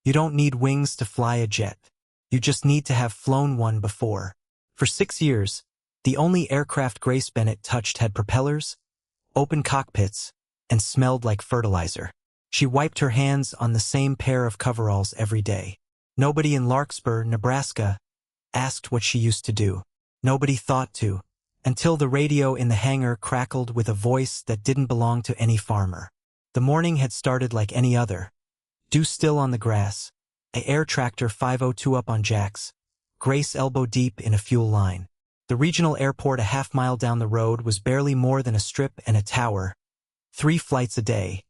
You don't need wings to fly a jet. You just need to have flown one before. For 6 years, the only aircraft Grace Bennett touched had propellers, open cockpits, and smelled like fertilizer. She wiped her hands on the same pair of coveralls every day. Nobody in Larkspur, Nebraska, asked what she used to do. Nobody thought to, until the radio in the hangar crackled with a voice that didn't belong to any farmer. The morning had started like any other. Dew still on the grass, a air tractor 502 up on jacks, Grace elbow deep in a fuel line. The regional airport a half-mile down the road was barely more than a strip and a tower. 3 flights a day,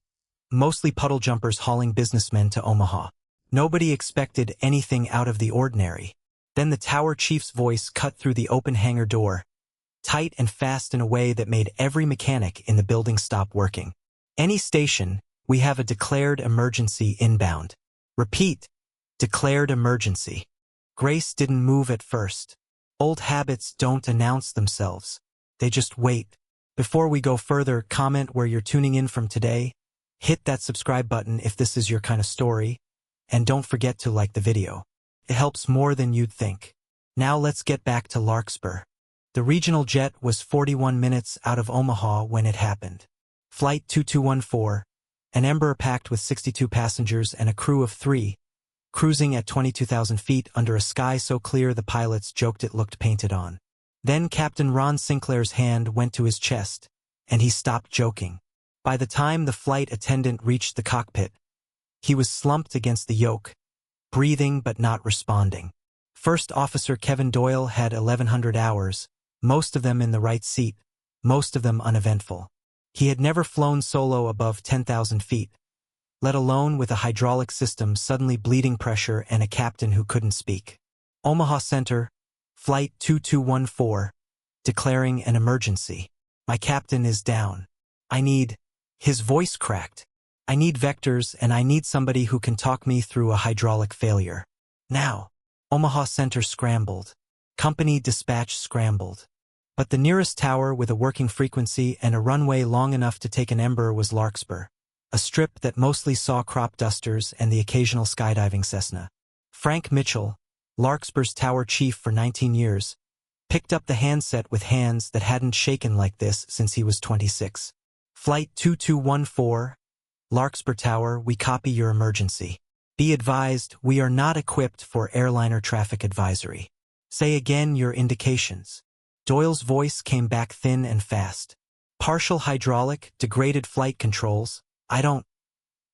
mostly puddle jumpers hauling businessmen to Omaha. Nobody expected anything out of the ordinary. Then the tower chief's voice cut through the open hangar door, tight and fast in a way that made every mechanic in the building stop working. Any station, we have a declared emergency inbound. Repeat, declared emergency. Grace didn't move at first. Old habits don't announce themselves. They just wait. Before we go further, comment where you're tuning in from today. Hit that subscribe button if this is your kind of story. And don't forget to like the video. It helps more than you'd think. Now let's get back to Larkspur. The regional jet was 41 minutes out of Omaha when it happened. Flight 2214, an Embraer packed with 62 passengers and a crew of 3, cruising at 22,000 feet under a sky so clear the pilots joked it looked painted on. Then Captain Ron Sinclair's hand went to his chest, and he stopped joking. By the time the flight attendant reached the cockpit, he was slumped against the yoke, breathing but not responding. First Officer Kevin Doyle had 1,100 hours, most of them in the right seat, most of them uneventful. He had never flown solo above 10,000 feet, let alone with a hydraulic system suddenly bleeding pressure and a captain who couldn't speak. Omaha Center, Flight 2214, declaring an emergency. My captain is down. I need... His voice cracked. I need vectors and I need somebody who can talk me through a hydraulic failure. Now. Omaha Center scrambled. Company dispatch scrambled. But the nearest tower with a working frequency and a runway long enough to take an Embraer was Larkspur, a strip that mostly saw crop dusters and the occasional skydiving Cessna. Frank Mitchell, Larkspur's tower chief for 19 years, picked up the handset with hands that hadn't shaken like this since he was 26. Flight 2214, Larkspur Tower, we copy your emergency. Be advised, we are not equipped for airliner traffic advisory. Say again your indications. Doyle's voice came back thin and fast. Partial hydraulic, degraded flight controls. I don't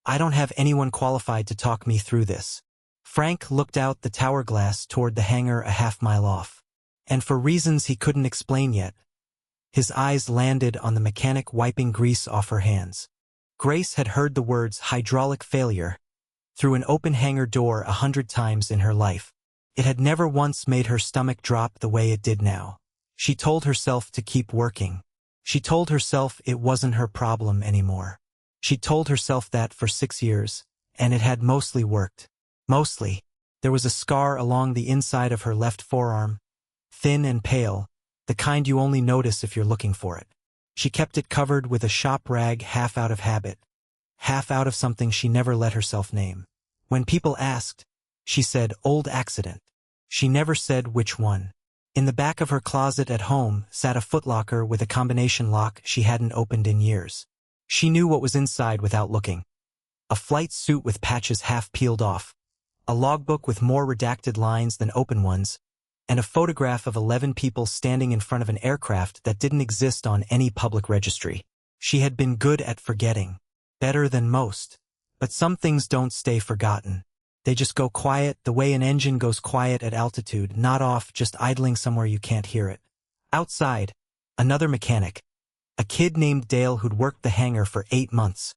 have anyone qualified to talk me through this. Frank looked out the tower glass toward the hangar a half-mile off. And for reasons he couldn't explain yet, his eyes landed on the mechanic wiping grease off her hands. Grace had heard the words hydraulic failure through an open hangar door 100 times in her life. It had never once made her stomach drop the way it did now. She told herself to keep working. She told herself it wasn't her problem anymore. She told herself that for 6 years, and it had mostly worked. Mostly. There was a scar along the inside of her left forearm, thin and pale, the kind you only notice if you're looking for it. She kept it covered with a shop rag, half out of habit, half out of something she never let herself name. When people asked, she said, old accident. She never said which one. In the back of her closet at home sat a footlocker with a combination lock she hadn't opened in years. She knew what was inside without looking. A flight suit with patches half peeled off, a logbook with more redacted lines than open ones, and a photograph of 11 people standing in front of an aircraft that didn't exist on any public registry. She had been good at forgetting. Better than most. But some things don't stay forgotten. They just go quiet the way an engine goes quiet at altitude, not off, just idling somewhere you can't hear it. Outside, another mechanic, a kid named Dale who'd worked the hangar for 8 months,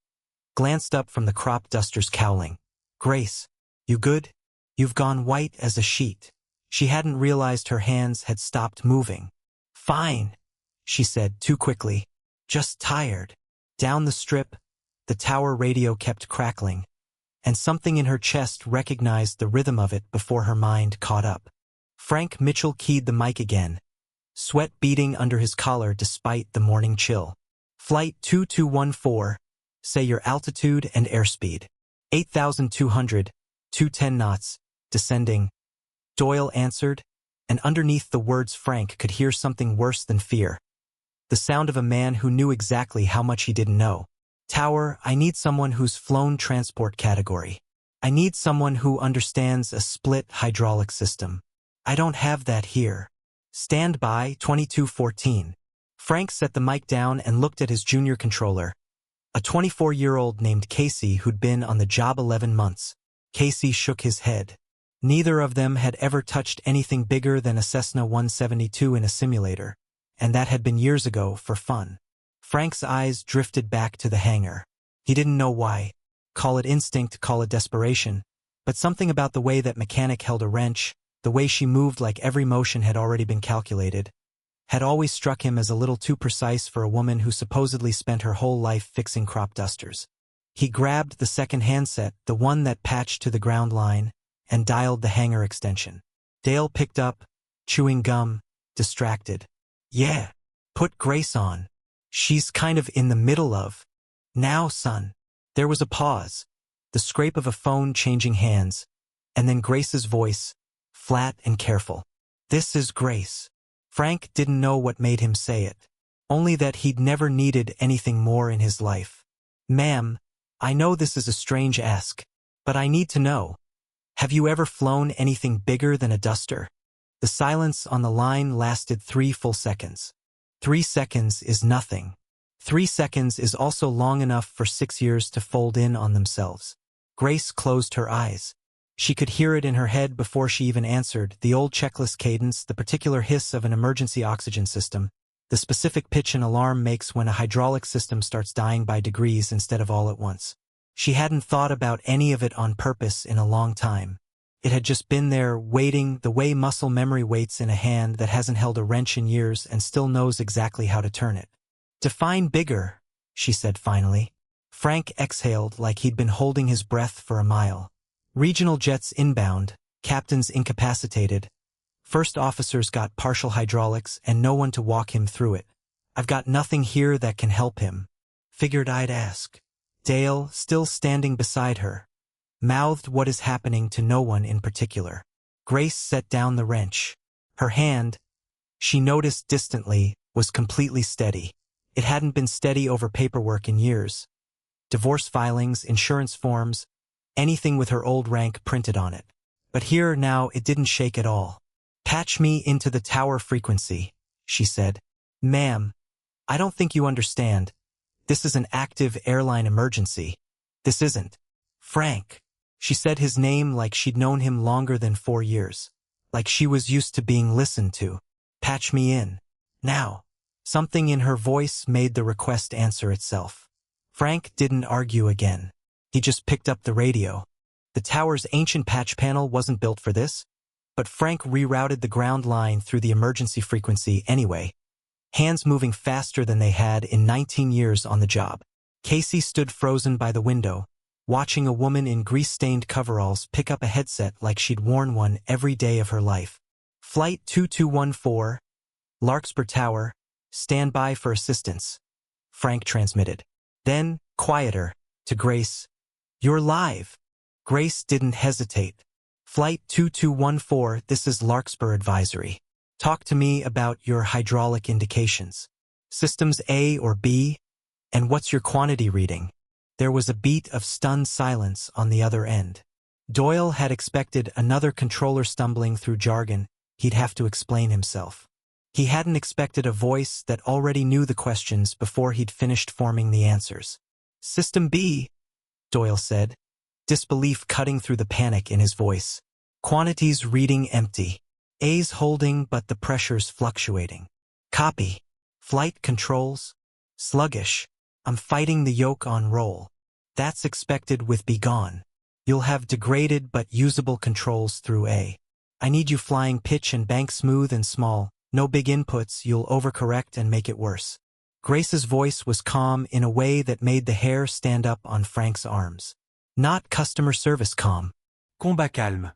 glanced up from the crop dusters cowling. Grace, you good? You've gone white as a sheet. She hadn't realized her hands had stopped moving. Fine, she said too quickly. Just tired. Down the strip, the tower radio kept crackling, and something in her chest recognized the rhythm of it before her mind caught up. Frank Mitchell keyed the mic again, sweat beading under his collar despite the morning chill. Flight 2214, say your altitude and airspeed. 8,200, 210 knots, descending. Doyle answered, and underneath the words Frank could hear something worse than fear. The sound of a man who knew exactly how much he didn't know. Tower, I need someone who's flown transport category. I need someone who understands a split hydraulic system. I don't have that here. Stand by, 2214. Frank set the mic down and looked at his junior controller. A 24-year-old named Casey who'd been on the job 11 months. Casey shook his head. Neither of them had ever touched anything bigger than a Cessna 172 in a simulator, and that had been years ago for fun. Frank's eyes drifted back to the hangar. He didn't know why. Call it instinct, call it desperation, but something about the way that mechanic held a wrench, the way she moved like every motion had already been calculated, had always struck him as a little too precise for a woman who supposedly spent her whole life fixing crop dusters. He grabbed the second handset, the one that patched to the ground line, and dialed the hangar extension. Dale picked up, chewing gum, distracted. Yeah, put Grace on. She's kind of in the middle of. Now, son. There was a pause, the scrape of a phone changing hands, and then Grace's voice, flat and careful. This is Grace. Frank didn't know what made him say it, only that he'd never needed anything more in his life. Ma'am, I know this is a strange ask, but I need to know. Have you ever flown anything bigger than a duster? The silence on the line lasted 3 full seconds. 3 seconds is nothing. 3 seconds is also long enough for 6 years to fold in on themselves. Grace closed her eyes. She could hear it in her head before she even answered, the old checklist cadence, the particular hiss of an emergency oxygen system, the specific pitch an alarm makes when a hydraulic system starts dying by degrees instead of all at once. She hadn't thought about any of it on purpose in a long time. It had just been there, waiting, the way muscle memory waits in a hand that hasn't held a wrench in years and still knows exactly how to turn it. Define bigger, she said finally. Frank exhaled like he'd been holding his breath for a mile. Regional jets inbound, captains incapacitated. First officers got partial hydraulics and no one to walk him through it. I've got nothing here that can help him. Figured I'd ask. Dale, still standing beside her, mouthed what is happening to no one in particular. Grace set down the wrench. Her hand, she noticed distantly, was completely steady. It hadn't been steady over paperwork in years. Divorce filings, insurance forms, anything with her old rank printed on it. But here now it didn't shake at all. Patch me into the tower frequency, she said. Ma'am, I don't think you understand. This is an active airline emergency. This isn't. Frank. She said his name like she'd known him longer than 4 years. Like she was used to being listened to. Patch me in. Now. Something in her voice made the request answer itself. Frank didn't argue again. He just picked up the radio. The tower's ancient patch panel wasn't built for this, but Frank rerouted the ground line through the emergency frequency anyway, hands moving faster than they had in 19 years on the job. Casey stood frozen by the window, watching a woman in grease-stained coveralls pick up a headset like she'd worn one every day of her life. Flight 2214, Larkspur Tower, stand by for assistance, Frank transmitted. Then, quieter, to Grace. You're live. Grace didn't hesitate. Flight 2214, this is Larkspur Advisory. Talk to me about your hydraulic indications. Systems A or B? And what's your quantity reading? There was a beat of stunned silence on the other end. Doyle had expected another controller stumbling through jargon. He'd have to explain himself. He hadn't expected a voice that already knew the questions before he'd finished forming the answers. System B, Doyle said, disbelief cutting through the panic in his voice. Quantities reading empty. A's holding but the pressure's fluctuating. Copy. Flight controls? Sluggish. I'm fighting the yoke on roll. That's expected with be gone. You'll have degraded but usable controls through A. I need you flying pitch and bank smooth and small. No big inputs, you'll overcorrect and make it worse. Grace's voice was calm in a way that made the hair stand up on Frank's arms. Not customer service calm. Combat calme.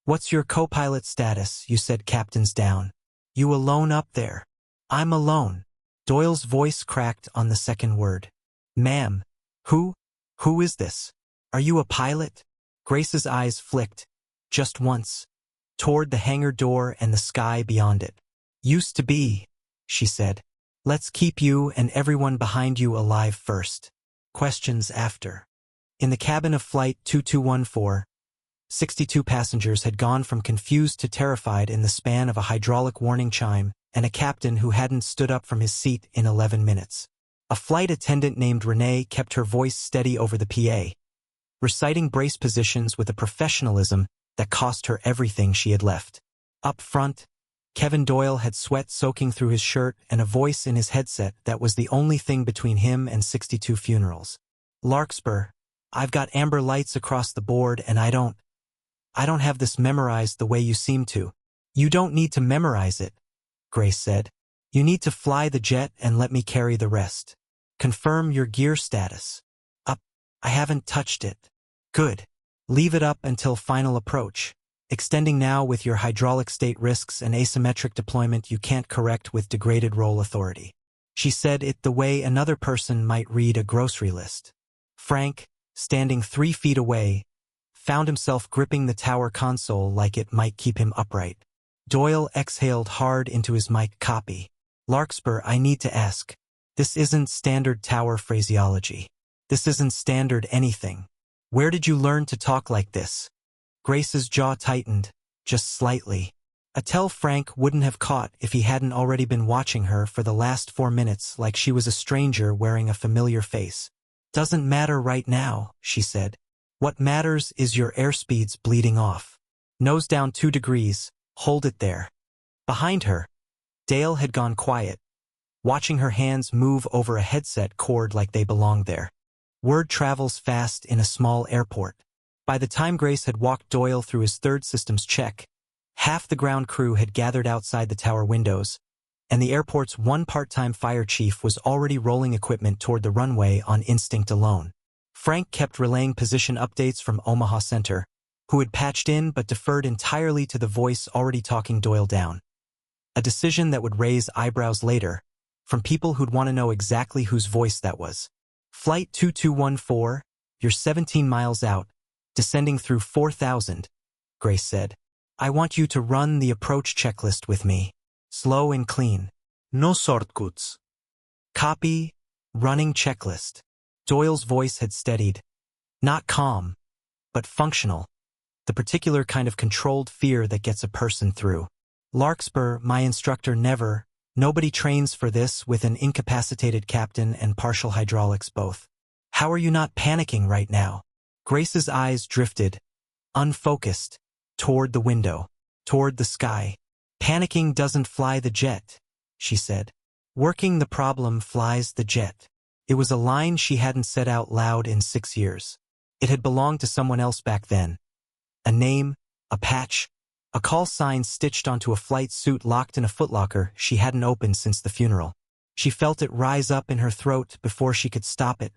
What's your co-pilot status? You said captain's down. You alone up there? I'm alone. Doyle's voice cracked on the second word. Ma'am. Who is this? Are you a pilot? Grace's eyes flicked, just once, toward the hangar door and the sky beyond it. Used to be, she said. Let's keep you and everyone behind you alive first. Questions after. In the cabin of Flight 2214, 62 passengers had gone from confused to terrified in the span of a hydraulic warning chime and a captain who hadn't stood up from his seat in 11 minutes. A flight attendant named Renee kept her voice steady over the PA, reciting brace positions with a professionalism that cost her everything she had left. Up front, Kevin Doyle had sweat soaking through his shirt and a voice in his headset that was the only thing between him and 62 funerals. Larkspur, I've got amber lights across the board and I don't have this memorized the way you seem to. You don't need to memorize it, Grace said. You need to fly the jet and let me carry the rest. Confirm your gear status. Up. I haven't touched it. Good. Leave it up until final approach. Extending now with your hydraulic state risks and asymmetric deployment you can't correct with degraded roll authority. She said it the way another person might read a grocery list. Frank, standing 3 feet away, found himself gripping the tower console like it might keep him upright. Doyle exhaled hard into his mic. Copy. Larkspur, I need to ask. This isn't standard tower phraseology. This isn't standard anything. Where did you learn to talk like this? Grace's jaw tightened, just slightly. A tell Frank wouldn't have caught if he hadn't already been watching her for the last 4 minutes like she was a stranger wearing a familiar face. Doesn't matter right now, she said. What matters is your airspeed's bleeding off. Nose down 2 degrees, hold it there. Behind her, Dale had gone quiet, watching her hands move over a headset cord like they belonged there. Word travels fast in a small airport. By the time Grace had walked Doyle through his 3rd systems check, half the ground crew had gathered outside the tower windows, and the airport's one part-time fire chief was already rolling equipment toward the runway on instinct alone. Frank kept relaying position updates from Omaha Center, who had patched in but deferred entirely to the voice already talking Doyle down. A decision that would raise eyebrows later, from people who'd want to know exactly whose voice that was. Flight 2214, you're 17 miles out, descending through 4,000, Grace said. I want you to run the approach checklist with me. Slow and clean. No shortcuts. Copy, running checklist. Doyle's voice had steadied. Not calm, but functional. The particular kind of controlled fear that gets a person through. Larkspur, my instructor nobody trains for this with an incapacitated captain and partial hydraulics both. How are you not panicking right now? Grace's eyes drifted, unfocused, toward the window, toward the sky. Panicking doesn't fly the jet, she said. Working the problem flies the jet. It was a line she hadn't said out loud in 6 years. It had belonged to someone else back then. A name, a patch, a call sign stitched onto a flight suit locked in a footlocker she hadn't opened since the funeral. She felt it rise up in her throat before she could stop it.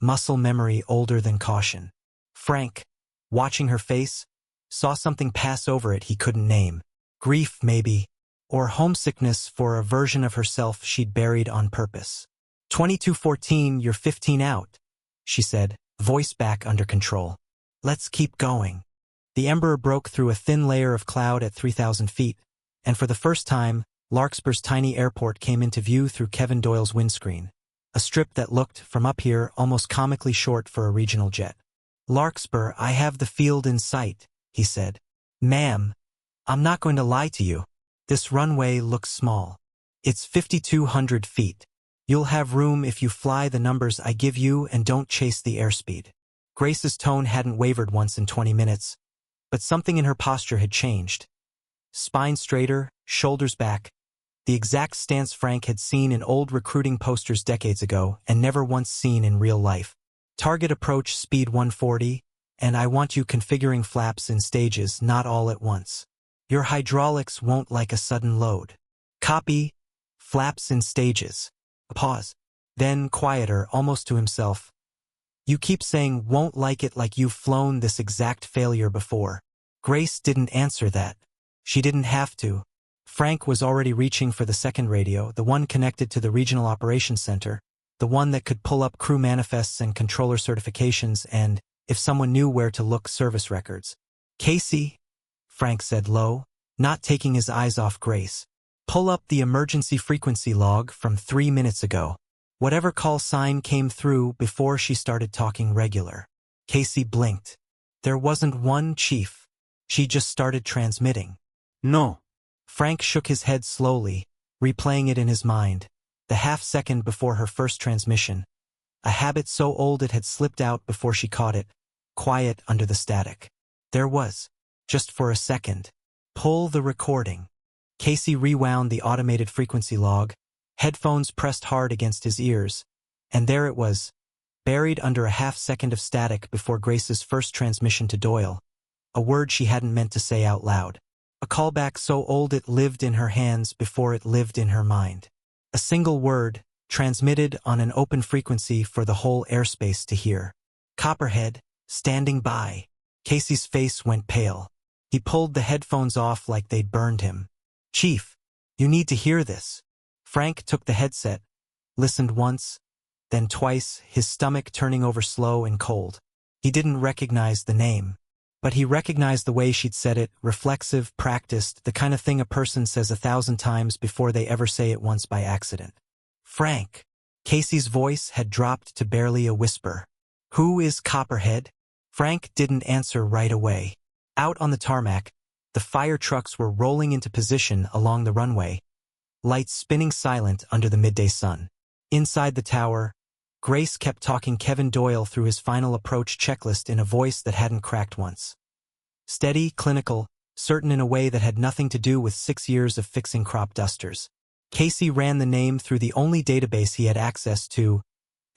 Muscle memory older than caution. Frank, watching her face, saw something pass over it he couldn't name. Grief, maybe, or homesickness for a version of herself she'd buried on purpose. 2214, you're 15 out, she said, voice back under control. Let's keep going. The ember broke through a thin layer of cloud at 3,000 feet, and for the first time, Larkspur's tiny airport came into view through Kevin Doyle's windscreen, a strip that looked, from up here, almost comically short for a regional jet. Larkspur, I have the field in sight, he said. Ma'am, I'm not going to lie to you. This runway looks small. It's 5,200 feet. You'll have room if you fly the numbers I give you and don't chase the airspeed. Grace's tone hadn't wavered once in 20 minutes, but something in her posture had changed. Spine straighter, shoulders back, the exact stance Frank had seen in old recruiting posters decades ago and never once seen in real life. Target approach speed 140, and I want you configuring flaps in stages, not all at once. Your hydraulics won't like a sudden load. Copy, flaps in stages. A pause. Then, quieter, almost to himself. You keep saying won't like it like you've flown this exact failure before. Grace didn't answer that. She didn't have to. Frank was already reaching for the second radio, the one connected to the Regional Operations Center, the one that could pull up crew manifests and controller certifications and, if someone knew where to look service records. Casey, Frank said low, not taking his eyes off Grace. Pull up the emergency frequency log from 3 minutes ago. Whatever call sign came through before she started talking regular. Casey blinked. There wasn't one, Chief. She just started transmitting. No. Frank shook his head slowly, replaying it in his mind. The half-second before her first transmission. A habit so old it had slipped out before she caught it, quiet under the static. There was, just for a second. Pull the recording. Casey rewound the automated frequency log, headphones pressed hard against his ears, and there it was, buried under a half-second of static before Grace's first transmission to Doyle, a word she hadn't meant to say out loud. A callback so old it lived in her hands before it lived in her mind. A single word, transmitted on an open frequency for the whole airspace to hear. Copperhead, standing by. Casey's face went pale. He pulled the headphones off like they'd burned him. Chief, you need to hear this. Frank took the headset, listened once, then twice, his stomach turning over slow and cold. He didn't recognize the name, but he recognized the way she'd said it, reflexive, practiced, the kind of thing a person says 1,000 times before they ever say it once by accident. Frank. Casey's voice had dropped to barely a whisper. Who is Copperhead? Frank didn't answer right away. Out on the tarmac, the fire trucks were rolling into position along the runway, lights spinning silent under the midday sun. Inside the tower, Grace kept talking Kevin Doyle through his final approach checklist in a voice that hadn't cracked once. Steady, clinical, certain in a way that had nothing to do with 6 years of fixing crop dusters. Casey ran the name through the only database he had access to,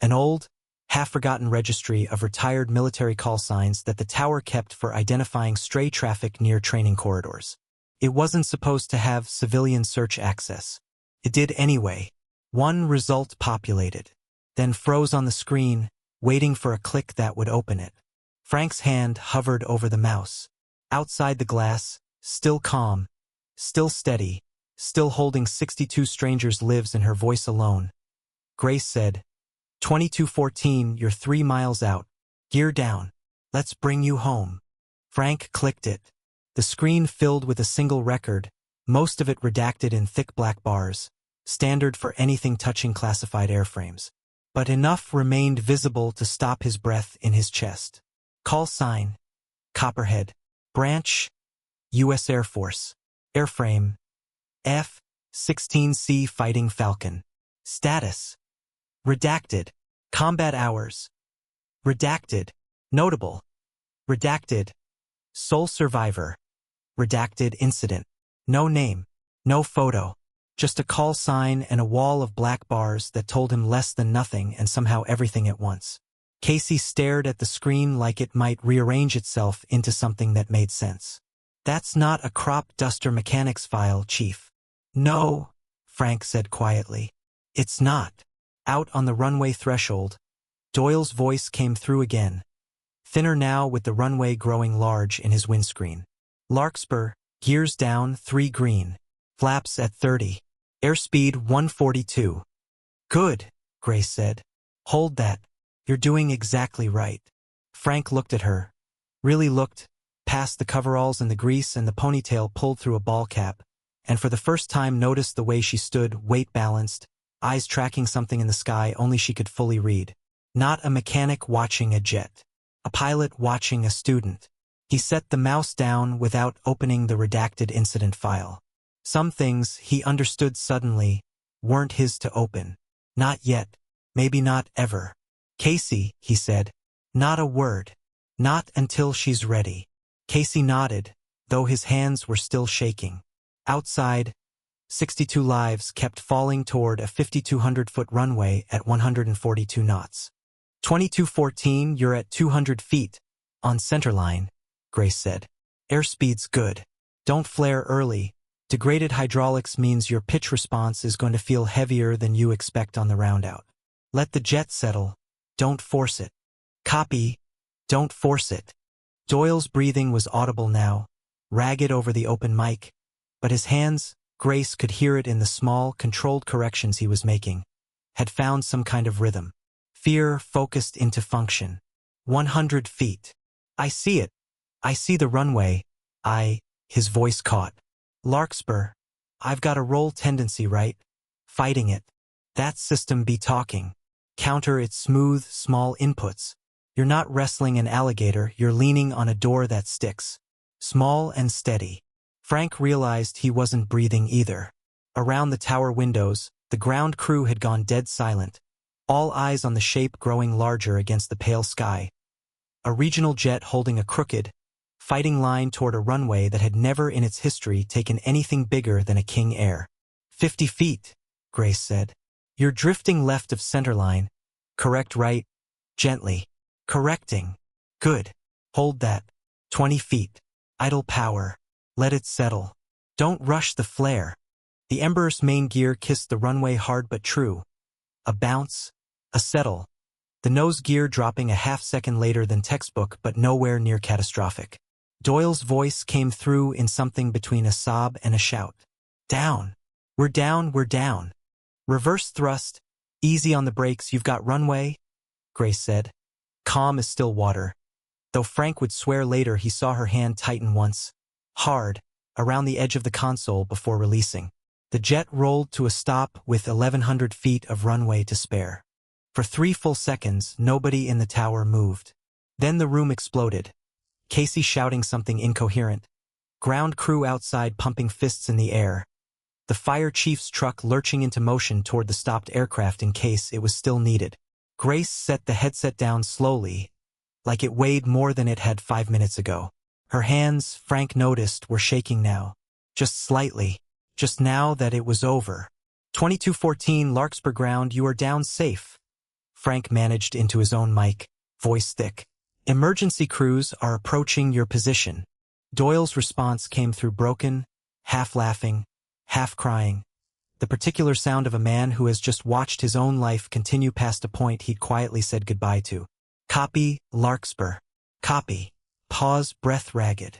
an old, half-forgotten registry of retired military call signs that the tower kept for identifying stray traffic near training corridors. It wasn't supposed to have civilian search access. It did anyway. One result populated, then froze on the screen, waiting for a click that would open it. Frank's hand hovered over the mouse. Outside the glass, still calm, still steady, still holding 62 strangers' lives in her voice alone. Grace said, 2214, you're 3 miles out. Gear down. Let's bring you home. Frank clicked it. The screen filled with a single record, most of it redacted in thick black bars, standard for anything touching classified airframes. But enough remained visible to stop his breath in his chest. Call sign, Copperhead. Branch, U.S. Air Force. Airframe, F-16C Fighting Falcon. Status, redacted. Combat hours, redacted. Notable, redacted. Sole survivor, redacted incident. No name, no photo. Just a call sign and a wall of black bars that told him less than nothing and somehow everything at once. Casey stared at the screen like it might rearrange itself into something that made sense. That's not a crop duster mechanics file, Chief. No, Frank said quietly. It's not. Out on the runway threshold, Doyle's voice came through again, thinner now with the runway growing large in his windscreen. Larkspur, gears down, 3 green. Flaps at 30. Airspeed 142. Good, Grace said. Hold that. You're doing exactly right. Frank looked at her. Really looked, past the coveralls and the grease and the ponytail pulled through a ball cap, and for the first time noticed the way she stood, weight-balanced, eyes tracking something in the sky only she could fully read. Not a mechanic watching a jet. A pilot watching a student. He set the mouse down without opening the redacted incident file. Some things, he understood suddenly, weren't his to open. Not yet. Maybe not ever. Casey, he said. Not a word. Not until she's ready. Casey nodded, though his hands were still shaking. Outside, 62 lives kept falling toward a 5,200-foot runway at 142 knots. 2214, you're at 200 feet, on centerline, Grace said. Airspeed's good. Don't flare early. Degraded hydraulics means your pitch response is going to feel heavier than you expect on the roundout. Let the jet settle. Don't force it. Copy. Don't force it. Doyle's breathing was audible now, ragged over the open mic, but his hands, Grace could hear it in the small, controlled corrections he was making, had found some kind of rhythm. Fear focused into function. 100 feet. I see it. I see the runway. His voice caught. Larkspur. I've got a roll tendency, right? Fighting it. That system be talking. Counter its smooth, small inputs. You're not wrestling an alligator, you're leaning on a door that sticks. Small and steady. Frank realized he wasn't breathing either. Around the tower windows, the ground crew had gone dead silent, all eyes on the shape growing larger against the pale sky. A regional jet holding a crooked, fighting line toward a runway that had never in its history taken anything bigger than a King Air. 50 feet, Grace said. You're drifting left of centerline. Correct right. Gently. Correcting. Good. Hold that. 20 feet. Idle power. Let it settle. Don't rush the flare. The Ember's main gear kissed the runway hard but true. A bounce. A settle. The nose gear dropping a half-second later than textbook but nowhere near catastrophic. Doyle's voice came through in something between a sob and a shout. Down. We're down, we're down. Reverse thrust. Easy on the brakes, you've got runway, Grace said. Calm as still water. Though Frank would swear later he saw her hand tighten once. Hard, around the edge of the console before releasing. The jet rolled to a stop with 1,100 feet of runway to spare. For 3 full seconds, nobody in the tower moved. Then the room exploded. Casey shouting something incoherent. Ground crew outside pumping fists in the air. The fire chief's truck lurching into motion toward the stopped aircraft in case it was still needed. Grace set the headset down slowly, like it weighed more than it had 5 minutes ago. Her hands, Frank noticed, were shaking now. Just slightly. Just now that it was over. 2214 Larkspur ground, you are down safe. Frank managed into his own mic, voice thick. Emergency crews are approaching your position. Doyle's response came through broken, half laughing, half crying. The particular sound of a man who has just watched his own life continue past a point he'd quietly said goodbye to. Copy, Larkspur. Copy. Pause, breath ragged.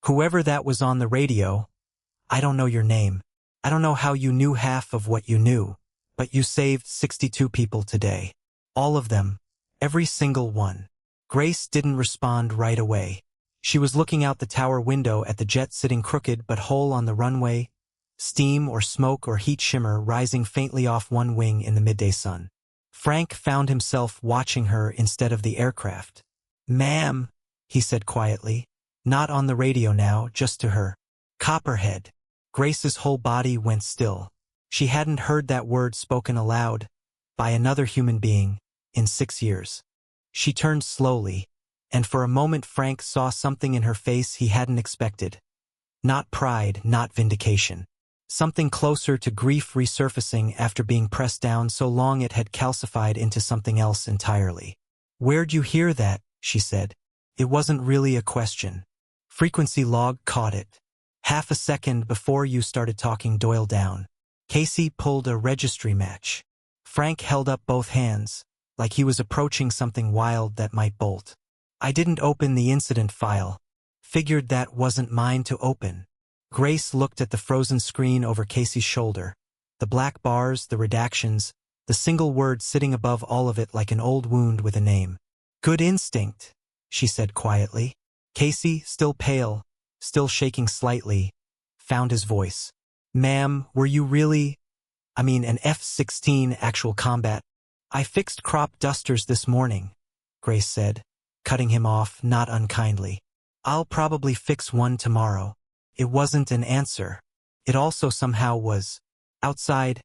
Whoever that was on the radio, I don't know your name. I don't know how you knew half of what you knew, but you saved 62 people today. All of them. Every single one. Grace didn't respond right away. She was looking out the tower window at the jet sitting crooked but whole on the runway, steam or smoke or heat shimmer rising faintly off one wing in the midday sun. Frank found himself watching her instead of the aircraft. Ma'am, he said quietly. Not on the radio now, just to her. Copperhead. Grace's whole body went still. She hadn't heard that word spoken aloud, by another human being, in 6 years. She turned slowly, and for a moment Frank saw something in her face he hadn't expected. Not pride, not vindication. Something closer to grief resurfacing after being pressed down so long it had calcified into something else entirely. Where'd you hear that? She said. It wasn't really a question. Frequency log caught it. Half a second before you started talking Doyle down. Casey pulled a registry match. Frank held up both hands, like he was approaching something wild that might bolt. I didn't open the incident file. Figured that wasn't mine to open. Grace looked at the frozen screen over Casey's shoulder. The black bars, the redactions, the single word sitting above all of it like an old wound with a name. Good instinct, she said quietly. Casey, still pale, still shaking slightly, found his voice. Ma'am, were you really... an F-16 actual combat? I fixed crop dusters this morning, Grace said, cutting him off not unkindly. I'll probably fix one tomorrow. It wasn't an answer. It also somehow was. Outside,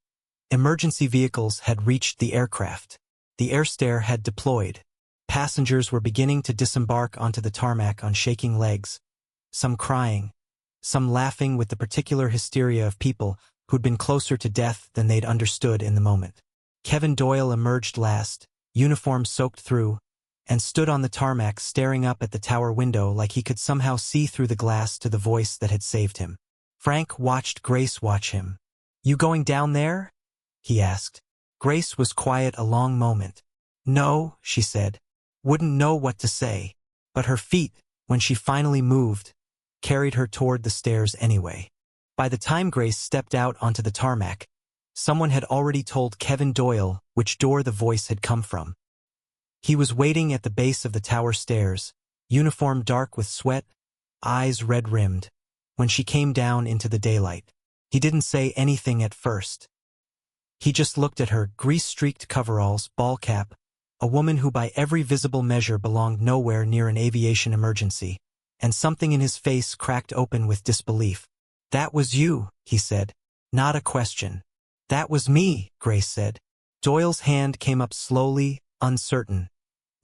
emergency vehicles had reached the aircraft. The air stair had deployed. Passengers were beginning to disembark onto the tarmac on shaking legs, some crying, some laughing with the particular hysteria of people who'd been closer to death than they'd understood in the moment. Kevin Doyle emerged last, uniform soaked through, and stood on the tarmac staring up at the tower window like he could somehow see through the glass to the voice that had saved him. Frank watched Grace watch him. You going down there? He asked. Grace was quiet a long moment. No, she said. Wouldn't know what to say. But her feet, when she finally moved, carried her toward the stairs anyway. By the time Grace stepped out onto the tarmac, someone had already told Kevin Doyle which door the voice had come from. He was waiting at the base of the tower stairs, uniform dark with sweat, eyes red-rimmed, when she came down into the daylight. He didn't say anything at first. He just looked at her, grease-streaked coveralls, ball cap, a woman who by every visible measure belonged nowhere near an aviation emergency, and something in his face cracked open with disbelief. "That was you," he said. "Not a question." "That was me," Grace said. Doyle's hand came up slowly, uncertain,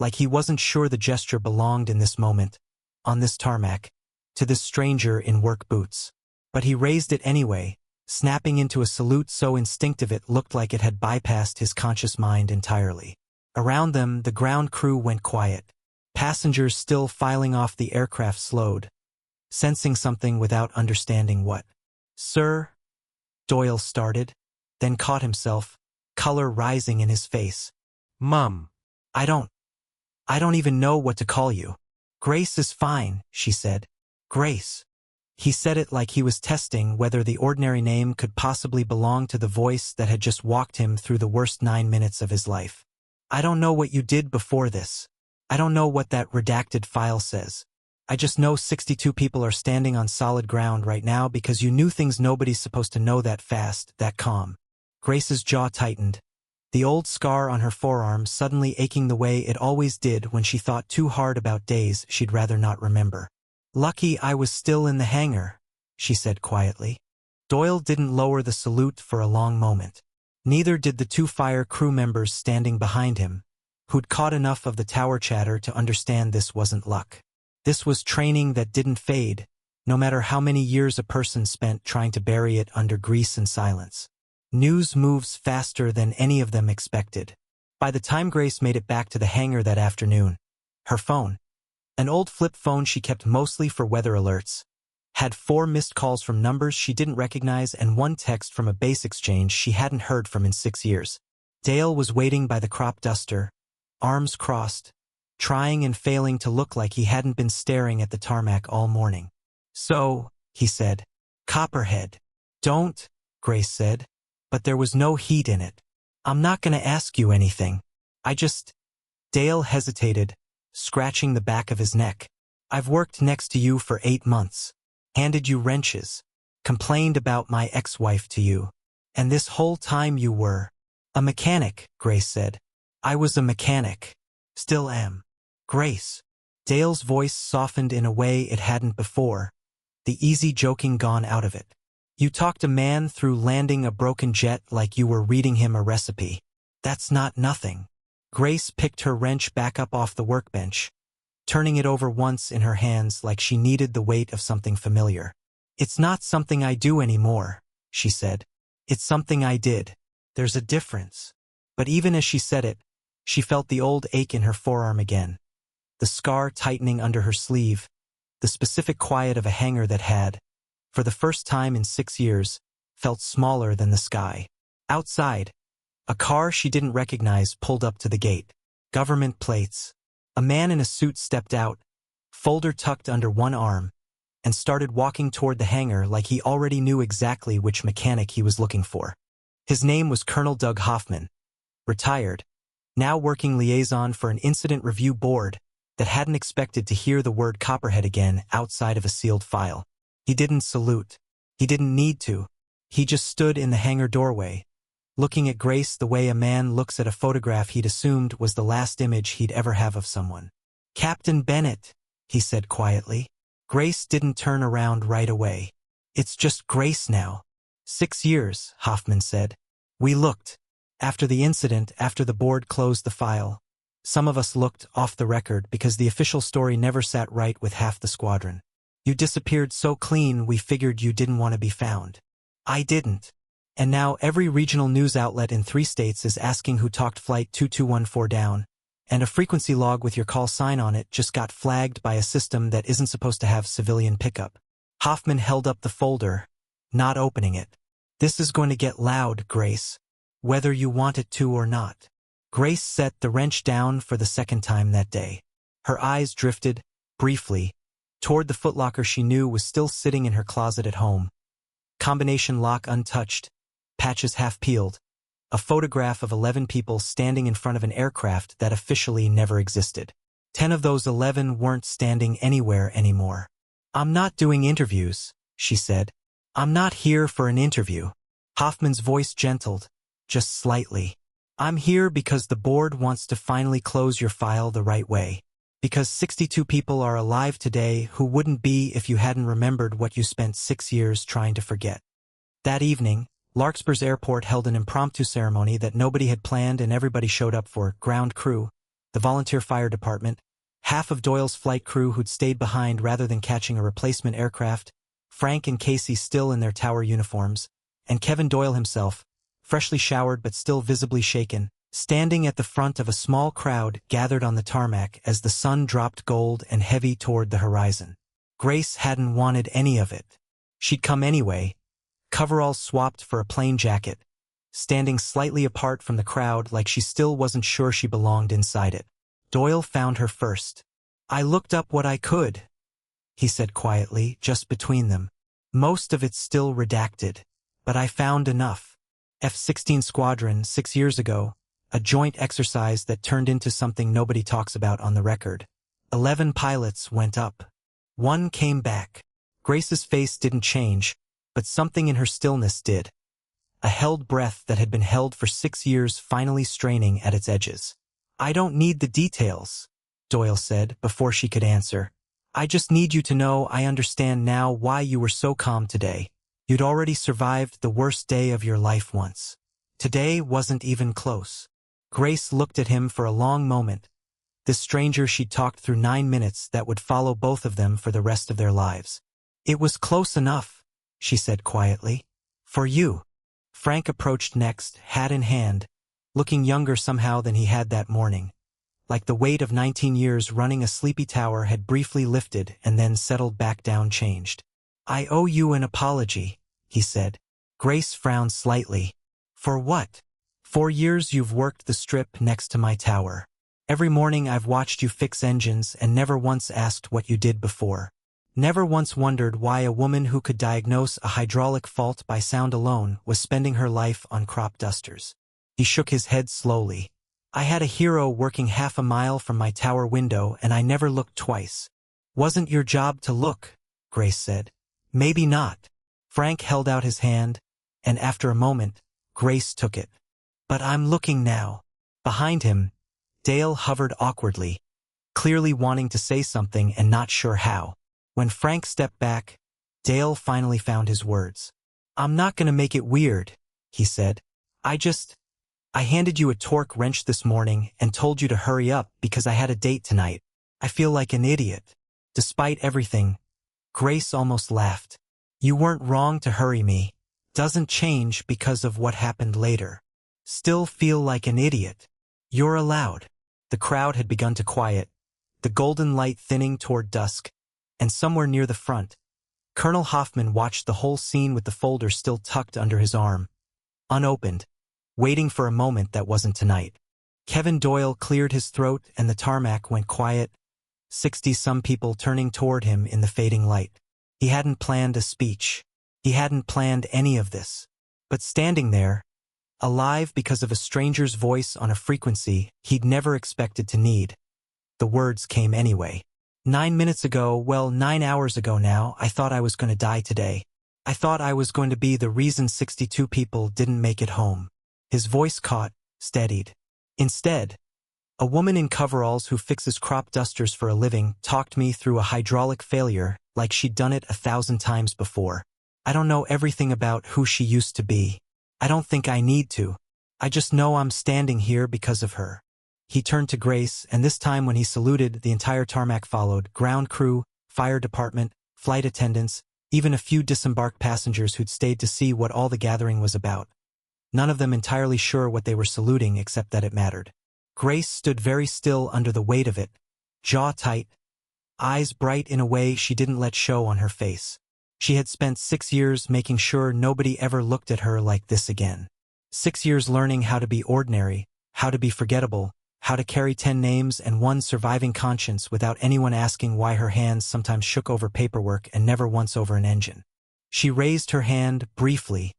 like he wasn't sure the gesture belonged in this moment, on this tarmac, to this stranger in work boots. But he raised it anyway, snapping into a salute so instinctive it looked like it had bypassed his conscious mind entirely. Around them, the ground crew went quiet. Passengers still filing off, the aircraft slowed, sensing something without understanding what. "Sir?" Doyle started, then caught himself, color rising in his face. Mom. I don't even know what to call you." "Grace is fine," she said. "Grace." He said it like he was testing whether the ordinary name could possibly belong to the voice that had just walked him through the worst 9 minutes of his life. "I don't know what you did before this. I don't know what that redacted file says. I just know 62 people are standing on solid ground right now because you knew things nobody's supposed to know that fast, that calm." Grace's jaw tightened, the old scar on her forearm suddenly aching the way it always did when she thought too hard about days she'd rather not remember. "Lucky I was still in the hangar," she said quietly. Doyle didn't lower the salute for a long moment. Neither did the 2 fire crew members standing behind him, who'd caught enough of the tower chatter to understand this wasn't luck. This was training that didn't fade, no matter how many years a person spent trying to bury it under grease and silence. News moves faster than any of them expected. By the time Grace made it back to the hangar that afternoon, her phone, an old flip phone she kept mostly for weather alerts, had 4 missed calls from numbers she didn't recognize and 1 text from a base exchange she hadn't heard from in 6 years. Dale was waiting by the crop duster, arms crossed, trying and failing to look like he hadn't been staring at the tarmac all morning. "So," he said. "Copperhead." "Don't," Grace said, but there was no heat in it. "I'm not gonna ask you anything. I just—" Dale hesitated, scratching the back of his neck. "I've worked next to you for 8 months, handed you wrenches, complained about my ex-wife to you, and this whole time you were—" "A mechanic," Grace said. "I was a mechanic. Still am." "Grace." Dale's voice softened in a way it hadn't before, the easy joking gone out of it. "You talked a man through landing a broken jet like you were reading him a recipe. That's not nothing." Grace picked her wrench back up off the workbench, turning it over once in her hands like she needed the weight of something familiar. "It's not something I do anymore," she said. "It's something I did. There's a difference." But even as she said it, she felt the old ache in her forearm again, the scar tightening under her sleeve, the specific quiet of a hangar that had, for the first time in 6 years, felt smaller than the sky. Outside, a car she didn't recognize pulled up to the gate. Government plates. A man in a suit stepped out, folder tucked under one arm, and started walking toward the hangar like he already knew exactly which mechanic he was looking for. His name was Colonel Doug Hoffman, retired, now working liaison for an incident review board that hadn't expected to hear the word Copperhead again outside of a sealed file. He didn't salute. He didn't need to. He just stood in the hangar doorway, looking at Grace the way a man looks at a photograph he'd assumed was the last image he'd ever have of someone. "Captain Bennett," he said quietly. Grace didn't turn around right away. "It's just Grace now." 6 years, Hoffman said. "We looked. After the incident, after the board closed the file, some of us looked off the record because the official story never sat right with half the squadron. You disappeared so clean we figured you didn't want to be found. I didn't. And now every regional news outlet in 3 states is asking who talked Flight 2214 down, and a frequency log with your call sign on it just got flagged by a system that isn't supposed to have civilian pickup." Hoffman held up the folder, not opening it. "This is going to get loud, Grace, whether you want it to or not." Grace set the wrench down for the second time that day. Her eyes drifted, briefly, toward the footlocker she knew was still sitting in her closet at home. Combination lock untouched, patches half peeled, a photograph of 11 people standing in front of an aircraft that officially never existed. 10 of those 11 weren't standing anywhere anymore. "I'm not doing interviews," she said. "I'm not here for an interview." Hoffman's voice gentled, just slightly. "I'm here because the board wants to finally close your file the right way. Because 62 people are alive today who wouldn't be if you hadn't remembered what you spent 6 years trying to forget." That evening, Larkspur's airport held an impromptu ceremony that nobody had planned, and everybody showed up for: ground crew, the volunteer fire department, half of Doyle's flight crew who'd stayed behind rather than catching a replacement aircraft, Frank and Casey still in their tower uniforms, and Kevin Doyle himself, freshly showered but still visibly shaken, standing at the front of a small crowd gathered on the tarmac as the sun dropped gold and heavy toward the horizon. Grace hadn't wanted any of it. She'd come anyway, coveralls swapped for a plain jacket, standing slightly apart from the crowd like she still wasn't sure she belonged inside it. Doyle found her first. "I looked up what I could," he said quietly, just between them. "Most of it's still redacted, but I found enough. F-16 Squadron, 6 years ago, a joint exercise that turned into something nobody talks about on the record. 11 pilots went up. 1 came back." Grace's face didn't change, but something in her stillness did. A held breath that had been held for 6 years finally straining at its edges. "I don't need the details," Doyle said before she could answer. "I just need you to know I understand now why you were so calm today. You'd already survived the worst day of your life once. Today wasn't even close." Grace looked at him for a long moment, this stranger she'd talked through 9 minutes that would follow both of them for the rest of their lives. "It was close enough," she said quietly. "For you." Frank approached next, hat in hand, looking younger somehow than he had that morning. Like the weight of 19 years running a sleepy tower had briefly lifted and then settled back down changed. "I owe you an apology," he said. Grace frowned slightly. "For what?" 4 years you've worked the strip next to my tower. Every morning I've watched you fix engines and never once asked what you did before. Never once wondered why a woman who could diagnose a hydraulic fault by sound alone was spending her life on crop dusters." He shook his head slowly. "I had a hero working half a mile from my tower window and I never looked twice." "Wasn't your job to look," Grace said. "Maybe not." Frank held out his hand, and after a moment, Grace took it. "But I'm looking now." Behind him, Dale hovered awkwardly, clearly wanting to say something and not sure how. When Frank stepped back, Dale finally found his words. "I'm not going to make it weird," he said. I handed you a torque wrench this morning and told you to hurry up because I had a date tonight. I feel like an idiot." Despite everything, Grace almost laughed. "You weren't wrong to hurry me. Doesn't change because of what happened later. Still feel like an idiot. You're allowed." The crowd had begun to quiet, the golden light thinning toward dusk, and somewhere near the front, Colonel Hoffman watched the whole scene with the folder still tucked under his arm, unopened, waiting for a moment that wasn't tonight. Kevin Doyle cleared his throat and the tarmac went quiet, 60-some people turning toward him in the fading light. He hadn't planned a speech. He hadn't planned any of this. But standing there, alive because of a stranger's voice on a frequency he'd never expected to need, the words came anyway. 9 minutes ago, well, 9 hours ago now, I thought I was going to die today. I thought I was going to be the reason 62 people didn't make it home." His voice caught, steadied. Instead, a woman in coveralls who fixes crop dusters for a living talked me through a hydraulic failure like she'd done it 1,000 times before. I don't know everything about who she used to be. I don't think I need to. I just know I'm standing here because of her. He turned to Grace, and this time when he saluted, the entire tarmac followed: ground crew, fire department, flight attendants, even a few disembarked passengers who'd stayed to see what all the gathering was about. None of them entirely sure what they were saluting except that it mattered. Grace stood very still under the weight of it, jaw tight, eyes bright in a way she didn't let show on her face. She had spent 6 years making sure nobody ever looked at her like this again. 6 years learning how to be ordinary, how to be forgettable, how to carry 10 names and 1 surviving conscience without anyone asking why her hands sometimes shook over paperwork and never once over an engine. She raised her hand briefly,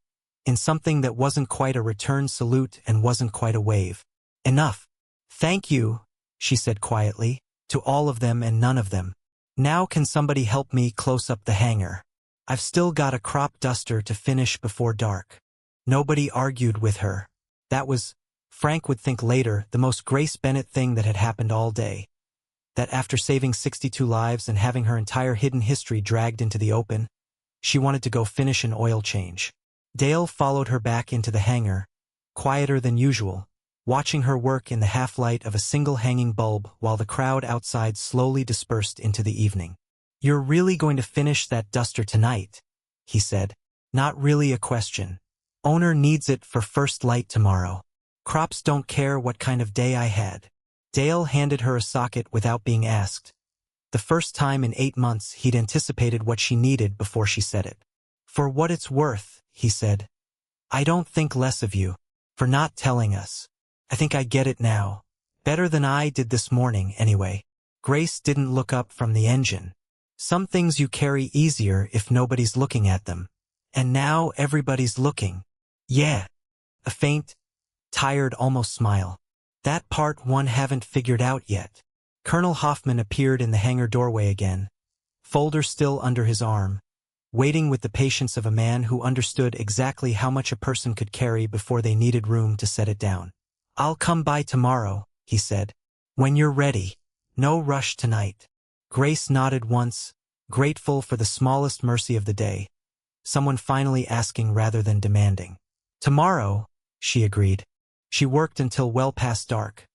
in something that wasn't quite a return salute and wasn't quite a wave. Enough. Thank you, she said quietly, to all of them and none of them. Now can somebody help me close up the hangar? I've still got a crop duster to finish before dark. Nobody argued with her. That was, Frank would think later, the most Grace Bennett thing that had happened all day. That after saving 62 lives and having her entire hidden history dragged into the open, she wanted to go finish an oil change. Dale followed her back into the hangar, quieter than usual, watching her work in the half-light of a single hanging bulb while the crowd outside slowly dispersed into the evening. "You're really going to finish that duster tonight?" he said. "Not really a question. Owner needs it for first light tomorrow. Crops don't care what kind of day I had." Dale handed her a socket without being asked. The first time in 8 months he'd anticipated what she needed before she said it. "For what it's worth," he said, "I don't think less of you for not telling us. I think I get it now. Better than I did this morning, anyway." Grace didn't look up from the engine. Some things you carry easier if nobody's looking at them. And now everybody's looking. Yeah. A faint, tired almost smile. That part one haven't figured out yet. Colonel Hoffman appeared in the hangar doorway again, folder still under his arm, waiting with the patience of a man who understood exactly how much a person could carry before they needed room to set it down. "I'll come by tomorrow," he said. "When you're ready. No rush tonight." Grace nodded once, grateful for the smallest mercy of the day, someone finally asking rather than demanding. "Tomorrow," she agreed. She worked until well past dark,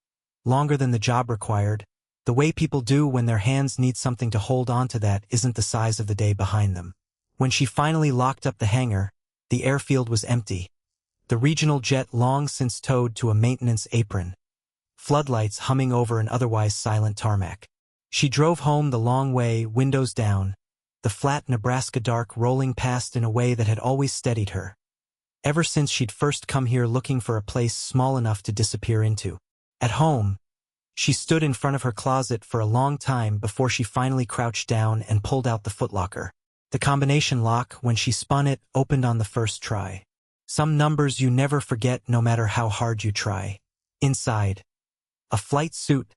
longer than the job required. The way people do when their hands need something to hold on to that isn't the size of the day behind them. When she finally locked up the hangar, the airfield was empty. The regional jet long since towed to a maintenance apron, floodlights humming over an otherwise silent tarmac. She drove home the long way, windows down, the flat Nebraska dark rolling past in a way that had always steadied her, ever since she'd first come here looking for a place small enough to disappear into. At home, she stood in front of her closet for a long time before she finally crouched down and pulled out the footlocker. The combination lock, when she spun it, opened on the first try. Some numbers you never forget no matter how hard you try. Inside, a flight suit,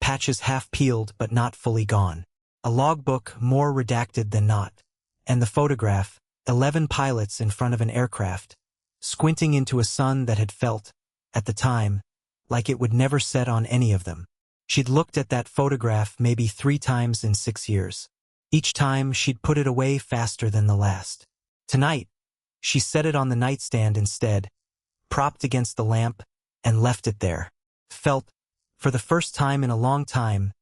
patches half peeled but not fully gone. A logbook more redacted than not. And the photograph, 11 pilots in front of an aircraft, squinting into a sun that had felt, at the time, like it would never set on any of them. She'd looked at that photograph maybe 3 times in 6 years. Each time she'd put it away faster than the last. Tonight, she set it on the nightstand instead, propped against the lamp, and left it there. Felt, for the first time in a long time,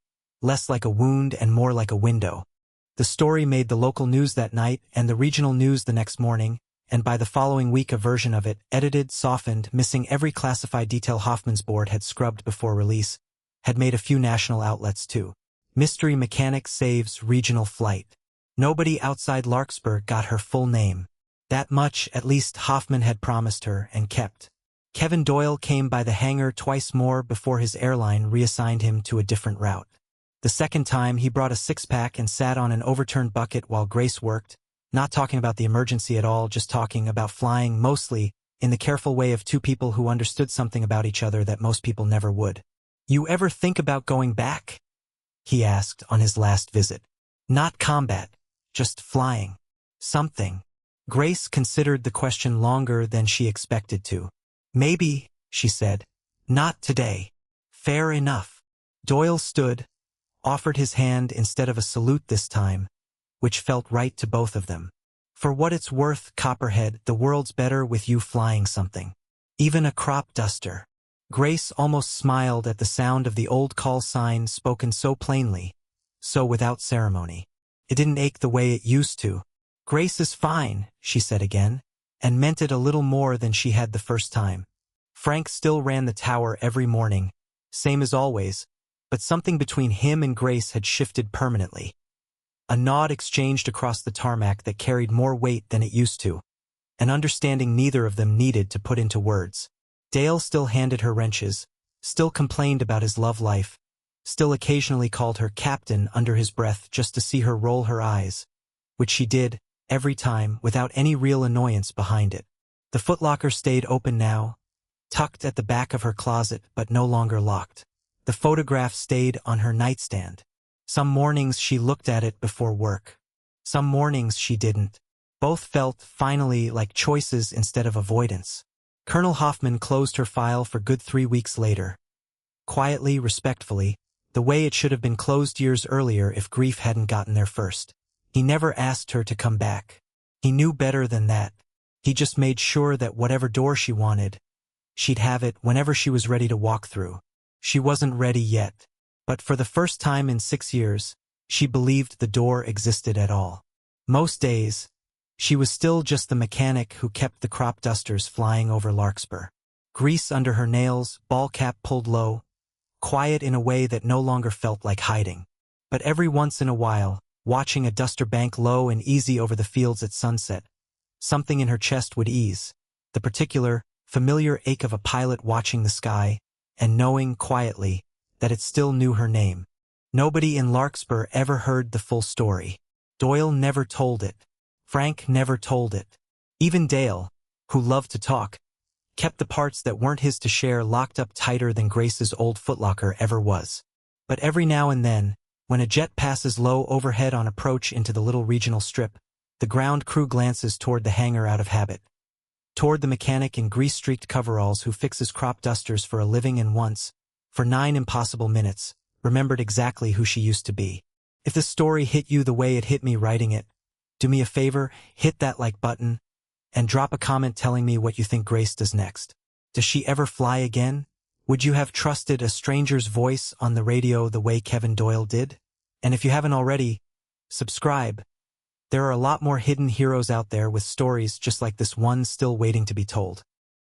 less like a wound and more like a window. The story made the local news that night and the regional news the next morning, and by the following week a version of it, edited, softened, missing every classified detail Hoffman's board had scrubbed before release, had made a few national outlets too. Mystery mechanic saves regional flight. Nobody outside Larkspur got her full name. That much, at least, Hoffman had promised her and kept. Kevin Doyle came by the hangar twice more before his airline reassigned him to a different route. The second time, he brought a 6-pack and sat on an overturned bucket while Grace worked, not talking about the emergency at all, just talking about flying, mostly in the careful way of 2 people who understood something about each other that most people never would. "You ever think about going back?" he asked on his last visit. "Not combat, just flying. Something." Grace considered the question longer than she expected to. "Maybe," she said. "Not today." "Fair enough." Doyle stood, offered his hand instead of a salute this time, which felt right to both of them. "For what it's worth, Copperhead, the world's better with you flying something. Even a crop duster." Grace almost smiled at the sound of the old call sign spoken so plainly, so without ceremony. It didn't ache the way it used to. "Grace is fine," she said again, and meant it a little more than she had the first time. Frank still ran the tower every morning, same as always, but something between him and Grace had shifted permanently. A nod exchanged across the tarmac that carried more weight than it used to, an understanding neither of them needed to put into words. Dale still handed her wrenches, still complained about his love life, still occasionally called her Captain under his breath just to see her roll her eyes, which she did, every time, without any real annoyance behind it. The footlocker stayed open now, tucked at the back of her closet but no longer locked. The photograph stayed on her nightstand. Some mornings she looked at it before work. Some mornings she didn't. Both felt, finally, like choices instead of avoidance. Colonel Hoffman closed her file for good 3 weeks later. Quietly, respectfully, the way it should have been closed years earlier if grief hadn't gotten there first. He never asked her to come back. He knew better than that. He just made sure that whatever door she wanted, she'd have it whenever she was ready to walk through. She wasn't ready yet. But for the first time in 6 years, she believed the door existed at all. Most days, she was still just the mechanic who kept the crop dusters flying over Larkspur. Grease under her nails, ball cap pulled low, quiet in a way that no longer felt like hiding. But every once in a while, watching a duster bank low and easy over the fields at sunset, something in her chest would ease. The particular, familiar ache of a pilot watching the sky, and knowing, quietly, that it still knew her name. Nobody in Larkspur ever heard the full story. Doyle never told it. Frank never told it. Even Dale, who loved to talk, kept the parts that weren't his to share locked up tighter than Grace's old footlocker ever was. But every now and then, when a jet passes low overhead on approach into the little regional strip, the ground crew glances toward the hangar out of habit. Toward the mechanic in grease-streaked coveralls who fixes crop dusters for a living and once, for 9 impossible minutes, remembered exactly who she used to be. If this story hit you the way it hit me writing it, do me a favor, hit that like button, and drop a comment telling me what you think Grace does next. Does she ever fly again? Would you have trusted a stranger's voice on the radio the way Kevin Doyle did? And if you haven't already, subscribe. There are a lot more hidden heroes out there with stories just like this one still waiting to be told.